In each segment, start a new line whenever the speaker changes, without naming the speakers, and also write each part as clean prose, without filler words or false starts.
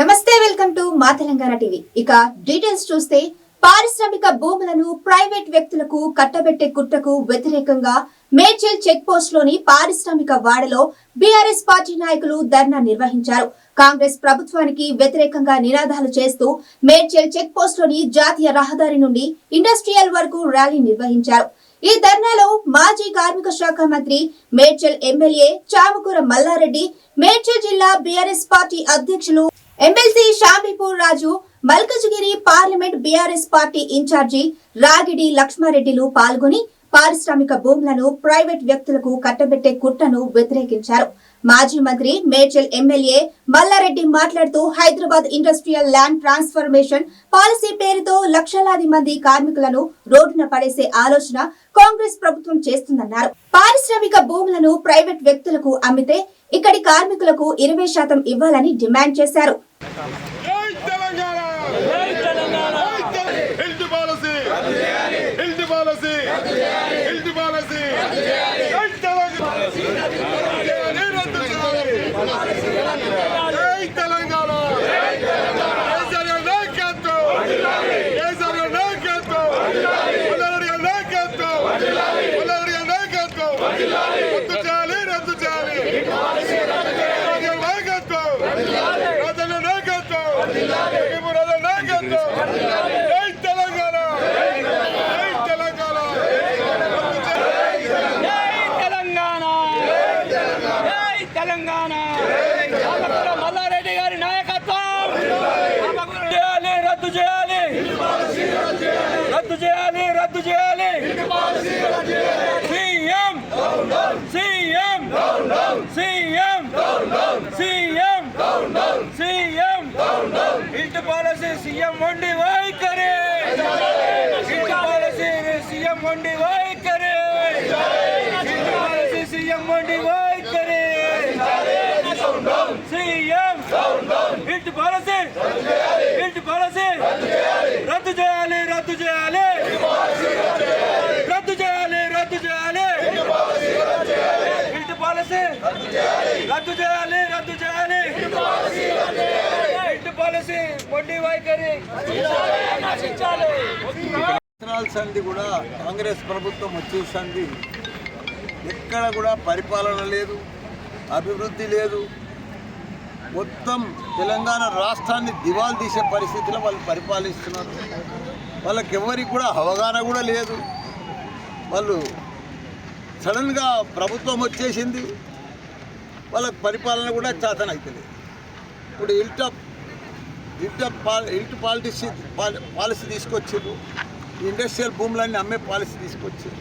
నమస్తే, welcome to మా Telangana TV. ఇక డీటెయిల్స్ చూస్తే పారిశ్రామిక భూములను ప్రైవేట్ వ్యక్తులకు కట్టబెట్టే కుట్రకు వ్యతిరేకంగా మేడ్చల్ చెక్ పోస్ట్ లోని పారిశ్రామిక వాడలో బీఆర్ఎస్ పార్టీ నాయకులు ధర్నా నిర్వహించారు. కాంగ్రెస్ ప్రభుత్వానికి వ్యతిరేకంగా నినాదాలు చేస్తూ మేడ్చల్ చెక్ పోస్ట్ లోని జాతీయ రహదారి నుండి ఇండస్ట్రియల్ వరకు ర్యాలీ నిర్వహించారు. ఈ ధర్నాలో మాజీ కార్మిక శాఖ మంత్రి, మేడ్చల్ ఎమ్మెల్యే చామకూర మల్లారెడ్డి, మేడ్చల్ జిల్లా బీఆర్ఎస్ పార్టీ అధ్యక్షులు MLC Shamipur Raju, Malkajgiri parliament BRS party in charge Ragidi లక్ష్మారెడ్డిలు పాల్గొని పారిశ్రామిక భూములను ప్రైవేట్ వ్యక్తులకు కట్టబెట్టే కుట్రను వ్యతిరేకించారు. మాజీ మంత్రి, మేడ్చల్ ఎమ్మెల్యే మల్లారెడ్డి మాట్లాడుతూ Hyderabad industrial land transformation policy పేరుతో లక్షలాది మంది కార్మికులను రోడ్డున పడేసే ఆలోచన కాంగ్రెస్ ప్రభుత్వం చేస్తుందన్నారు. పారిశ్రామిక భూములను ప్రైవేట్ వ్యక్తులకు అమ్మితే ఇక్కడి కార్మికులకు 20% ఇవ్వాలని డిమాండ్ చేశారు.
మల్లారెడ్డి గారి నాయకత్వం రద్దు చేయాలి, రద్దు చేయాలి, రద్దు చేయాలి. CM CM CM CM CM ఇంటి పాలసీ సీఎం వండి వైఖరి, ఇంటి పాలసీ సీఎం వండి వైఖరి, ఇంటి పాలసీ సీఎం వండి వైఖరి. సీఎం ఇంటి పాలసీ, ఇంటి పాలసీ రద్దు చేయాలి, రద్దు చేయాలి, రద్దు చేయాలి, రద్దు చేయాలి. ఇంటి పాలసీ రద్దు చేయాలి, రద్దు చేయాలి. ఇంటి పాలసీ మొండి వైఖరి నశించాలి.
సంధి కూడా కాంగ్రెస్ ప్రభుత్వం వచ్చేసింది. ఎక్కడ కూడా పరిపాలన లేదు, అభివృద్ధి లేదు. మొత్తం తెలంగాణ రాష్ట్రాన్ని దివాలు తీసే పరిస్థితిలో వాళ్ళు పరిపాలిస్తున్నారు. వాళ్ళకి ఎవరికి కూడా అవగాహన కూడా లేదు. వాళ్ళు సడన్గా ప్రభుత్వం వచ్చేసింది, వాళ్ళకి పరిపాలన కూడా చేతనైతలేదు. ఇప్పుడు పాలసీ తీసుకొచ్చారు, ఇండస్ట్రియల్ భూములన్నీ అమ్మే పాలసీ తీసుకొచ్చారు.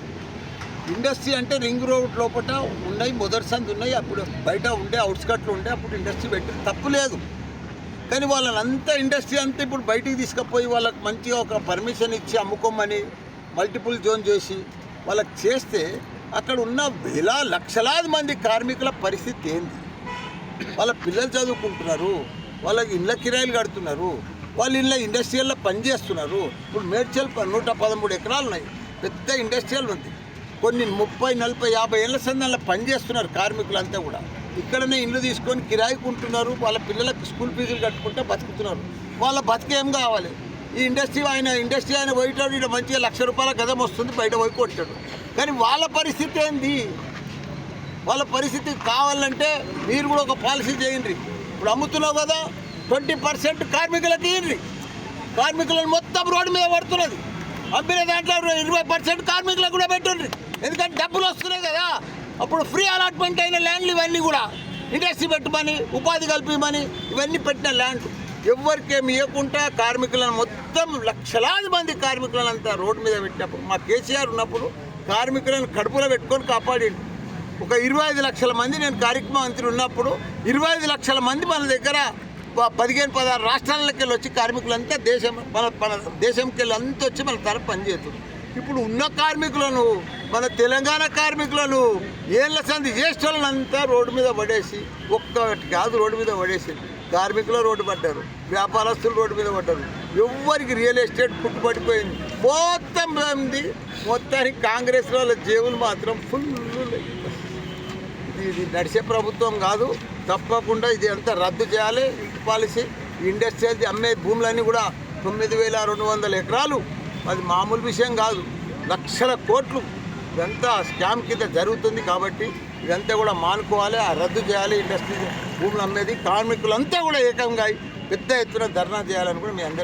ఇండస్ట్రీ అంటే రింగ్ రోడ్ లోపల ఉన్నాయి, మొదటి సంది ఉన్నాయి, అప్పుడు బయట ఉండే అవుట్స్కట్లు ఉండే, అప్పుడు ఇండస్ట్రీ పెట్టి తప్పు లేదు. కానీ వాళ్ళని అంతా ఇండస్ట్రీ అంతా ఇప్పుడు బయటికి తీసుకుపోయి వాళ్ళకి మంచిగా ఒక పర్మిషన్ ఇచ్చి అమ్ముకోమని మల్టిపుల్ జోన్ చేసి వాళ్ళకి చేస్తే అక్కడ ఉన్న లక్షలాది మంది కార్మికుల పరిస్థితి ఏంది? వాళ్ళ పిల్లలు చదువుకుంటున్నారు, వాళ్ళకి ఇళ్ళ కిరాయిలు కడుతున్నారు, వాళ్ళు ఇళ్ళ ఇండస్ట్రియల్లో పనిచేస్తున్నారు. ఇప్పుడు మేడ్చల్ 113 ఎకరాలు ఉన్నాయి, పెద్ద ఇండస్ట్రియల్ ఉంది. కొన్ని 30, 40, 50 ఏళ్ళ సందర్లో పనిచేస్తున్నారు కార్మికులంతా కూడా. ఇక్కడనే ఇల్లు తీసుకొని కిరాయికుంటున్నారు, వాళ్ళ పిల్లలకు స్కూల్ ఫీజులు కట్టుకుంటే బతుకుతున్నారు. వాళ్ళ బతికేం కావాలి? ఈ ఇండస్ట్రీ ఆయన పోయిటాడు, ఇక్కడ మంచిగా ₹1,00,000 గజం వస్తుంది, బయట పోయి కొట్టాడు. కానీ వాళ్ళ పరిస్థితి ఏంది? వాళ్ళ పరిస్థితి కావాలంటే మీరు కూడా ఒక పాలసీ చేయండి. ఇప్పుడు అమ్ముతున్నావు కదా, 20% కార్మికులకి ఇయ్యండి. కార్మికులను మొత్తం రోడ్డు మీద పడుతున్నది. అమ్మిన దాంట్లో 20% కార్మికులకు కూడా పెట్టండి. ఎందుకంటే డబ్బులు వస్తున్నాయి కదా. అప్పుడు ఫ్రీ అలాట్మెంట్ అయిన ల్యాండ్లు ఇవన్నీ కూడా ఇండస్ట్రీ పెట్టమని, ఉపాధి కల్పించమని ఇవన్నీ పెట్టిన ల్యాండ్లు ఎవరికేమి ఇవ్వకుండా కార్మికులను మొత్తం లక్షలాది మంది కార్మికులను అంతా రోడ్డు మీద పెట్టినప్పుడు, మా కేసీఆర్ ఉన్నప్పుడు కార్మికులను కడుపులో పెట్టుకొని కాపాడిండు. ఒక 25 లక్షల మంది, నేను కార్యక్రమ మంత్రి ఉన్నప్పుడు 25 లక్షల మంది మన దగ్గర 15-16 రాష్ట్రాలకి వెళ్ళి వచ్చి కార్మికులంతా మన దేశంకి వెళ్ళి అంతా వచ్చి మన తరపు పనిచేస్తారు. ఇప్పుడు ఉన్న కార్మికులను, మన తెలంగాణ కార్మికులను ఏళ్ళ సంది జ్యేష్ఠులను అంతా రోడ్డు మీద పడేసి, ఒక్కటి కాదు రోడ్డు మీద పడేసి కార్మికులు రోడ్డు పడ్డారు, వ్యాపారస్తులు రోడ్డు మీద పడ్డారు. ఎవ్వరికి రియల్ ఎస్టేట్ పుట్టుపడిపోయింది. మొత్తానికి కాంగ్రెస్ వాళ్ళ జేబులు మాత్రం ఫుల్. ఇది నడిచే ప్రభుత్వం కాదు. తప్పకుండా ఇది అంతా రద్దు చేయాలి. ఇంటి పాలసీ ఈ ఇండస్ట్రియల్ అమ్మే భూములన్నీ కూడా 9,200 ఎకరాలు. అది మామూలు విషయం కాదు, లక్షల కోట్లు ఇదంతా స్కామ్ కింద జరుగుతుంది. కాబట్టి ఇదంతా కూడా మానుకోవాలి, రద్దు చేయాలి. ఇండస్ట్రీ భూములు అమ్మేది కార్మికులంతా కూడా ఏకంగా పెద్ద ఎత్తున ధర్నా చేయాలని కూడా మీ అందరూ